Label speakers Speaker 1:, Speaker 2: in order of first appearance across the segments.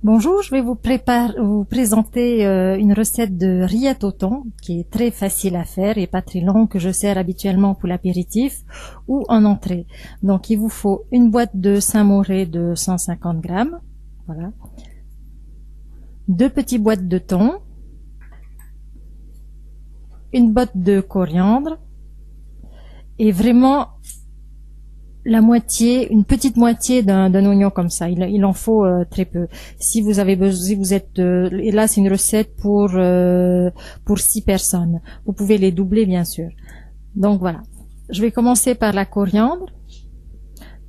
Speaker 1: Bonjour, je vais vous présenter une recette de rillettes au thon qui est très facile à faire et pas très longue, que je sers habituellement pour l'apéritif ou en entrée. Donc il vous faut une boîte de Saint-Moré de 150 grammes, voilà, deux petites boîtes de thon, une botte de coriandre et vraiment une petite moitié d'un oignon comme ça. Il en faut très peu. Si vous avez besoin, si vous êtes, et là c'est une recette pour 6 personnes. Vous pouvez les doubler bien sûr. Donc voilà. Je vais commencer par la coriandre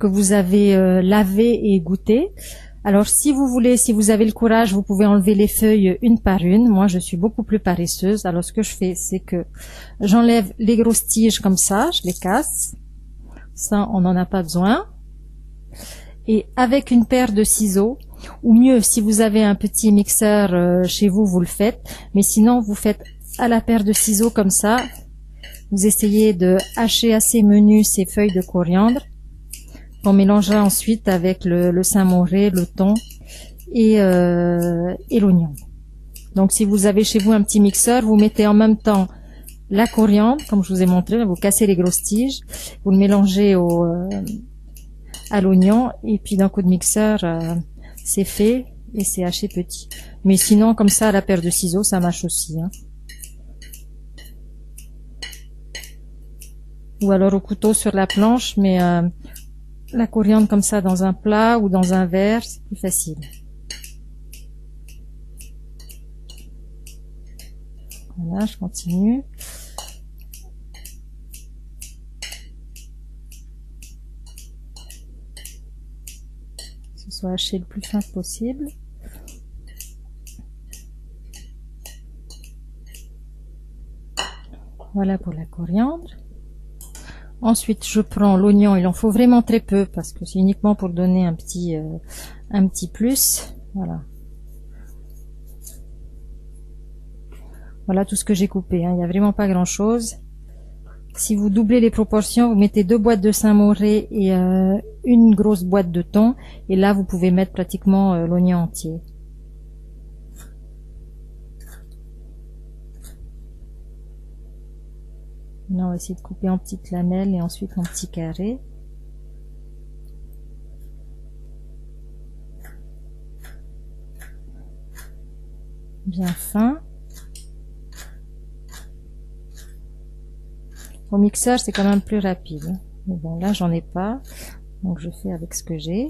Speaker 1: que vous avez lavé et goûté. Alors si vous voulez, si vous avez le courage, vous pouvez enlever les feuilles une par une. Moi je suis beaucoup plus paresseuse. Alors ce que je fais, c'est que j'enlève les grosses tiges comme ça, je les casse. Ça, on n'en a pas besoin. Et avec une paire de ciseaux, ou mieux, si vous avez un petit mixeur chez vous, vous le faites. Mais sinon, vous faites à la paire de ciseaux comme ça. Vous essayez de hacher assez menu ces feuilles de coriandre. On mélangera ensuite avec le Saint-Moré, le thon et l'oignon. Donc, si vous avez chez vous un petit mixeur, vous mettez en même temps la coriandre, comme je vous ai montré, vous cassez les grosses tiges, vous le mélangez à l'oignon, et puis d'un coup de mixeur, c'est fait et c'est haché petit. Mais sinon, comme ça, à la paire de ciseaux, ça marche aussi. Hein. Ou alors au couteau sur la planche, mais la coriandre comme ça dans un plat ou dans un verre, c'est plus facile. Voilà, je continue. Que ce soit haché le plus fin possible. Voilà pour la coriandre. Ensuite, je prends l'oignon. Il en faut vraiment très peu parce que c'est uniquement pour donner un petit plus. Voilà. Voilà tout ce que j'ai coupé. Hein. Il n'y a vraiment pas grand chose. Si vous doublez les proportions, vous mettez 2 boîtes de Saint-Moré et une grosse boîte de thon. Et là, vous pouvez mettre pratiquement l'oignon entier. Là, on va essayer de couper en petites lamelles et ensuite en petits carrés. Bien fin. Au mixeur, c'est quand même plus rapide. Mais bon, là, j'en ai pas. Donc, je fais avec ce que j'ai.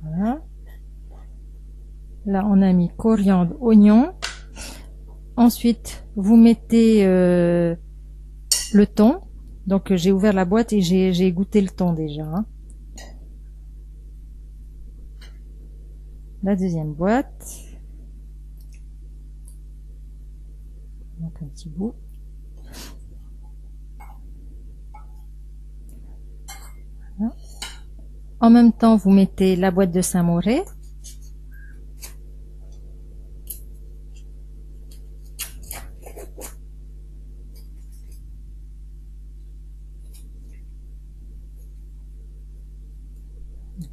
Speaker 1: Voilà. Là, on a mis coriandre, oignon. Ensuite, vous mettez le thon. Donc, j'ai ouvert la boîte et j'ai goûté le thon déjà. Hein. La deuxième boîte. Donc, un petit bout. Voilà. En même temps, vous mettez la boîte de Saint-Moré.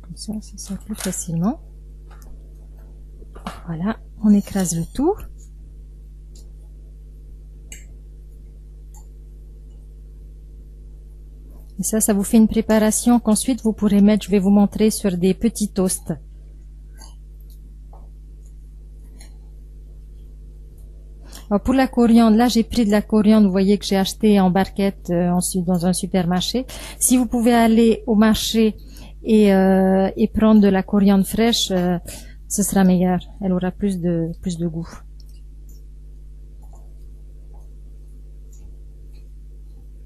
Speaker 1: Comme ça sort plus facilement. Voilà, on écrase le tout. Et ça vous fait une préparation qu'ensuite vous pourrez mettre, je vais vous montrer, sur des petits toasts. Alors pour la coriandre, là j'ai pris de la coriandre, vous voyez que j'ai acheté en barquette ensuite dans un supermarché. Si vous pouvez aller au marché et prendre de la coriandre fraîche, ce sera meilleur. Elle aura plus de goût.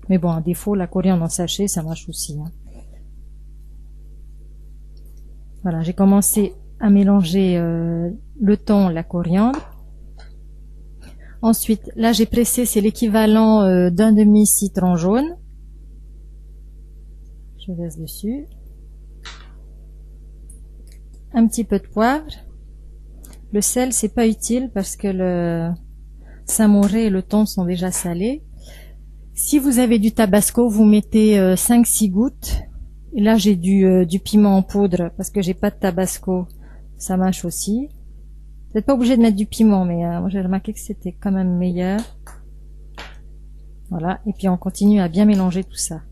Speaker 1: Mais bon, à défaut, la coriandre en sachet, ça marche aussi. Hein. Voilà, j'ai commencé à mélanger le thon, la coriandre. Ensuite, là j'ai pressé, c'est l'équivalent d'un demi citron jaune. Je verse dessus. Un petit peu de poivre. Le sel, c'est pas utile parce que le Saint-Moré et le thon sont déjà salés. Si vous avez du tabasco, vous mettez 5-6 gouttes. Et là, j'ai du piment en poudre parce que j'ai pas de tabasco. Ça marche aussi. Vous n'êtes pas obligé de mettre du piment, mais moi j'ai remarqué que c'était quand même meilleur. Voilà. Et puis on continue à bien mélanger tout ça.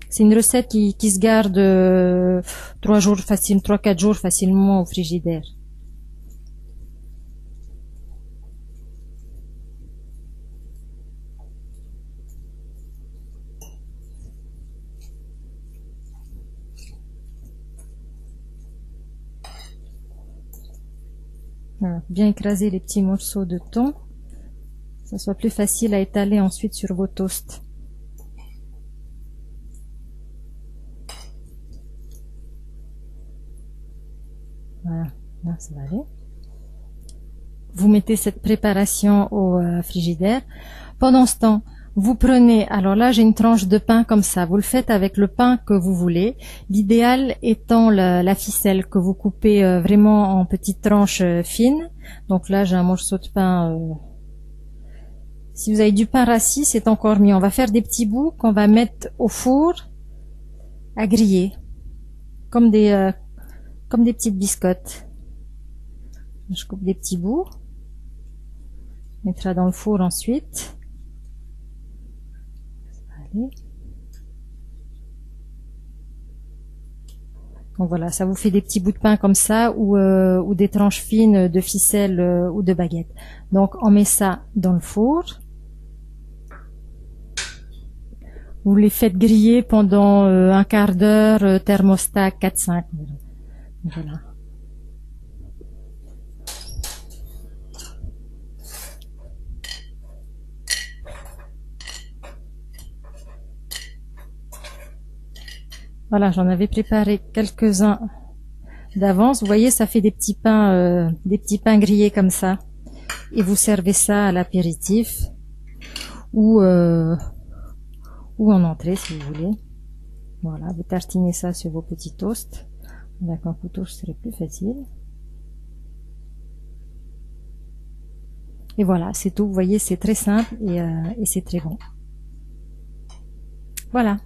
Speaker 1: C'est une recette qui se garde 3 jours facile, 3-4 jours facilement au frigidaire. Voilà. Bien écraser les petits morceaux de thon. Ça soit plus facile à étaler ensuite sur vos toasts. Voilà, là ça va aller. Vous mettez cette préparation au frigidaire. Pendant ce temps, vous prenez, alors là j'ai une tranche de pain comme ça, vous le faites avec le pain que vous voulez. L'idéal étant la ficelle que vous coupez vraiment en petites tranches fines. Donc là j'ai un morceau de pain. Si vous avez du pain rassis, c'est encore mieux. On va faire des petits bouts qu'on va mettre au four à griller, comme des petites biscottes. Je coupe des petits bouts, on mettra dans le four ensuite. Allez. Donc voilà, ça vous fait des petits bouts de pain comme ça ou des tranches fines de ficelle ou de baguette. Donc on met ça dans le four. Vous les faites griller pendant un quart d'heure, thermostat 4-5. Voilà. Voilà, j'en avais préparé quelques-uns d'avance. Vous voyez, ça fait des petits pains grillés comme ça. Et vous servez ça à l'apéritif ou en entrée si vous voulez. Voilà, vous tartinez ça sur vos petits toasts. Avec un couteau, ce serait plus facile. Et voilà, c'est tout. Vous voyez, c'est très simple et c'est très bon. Voilà.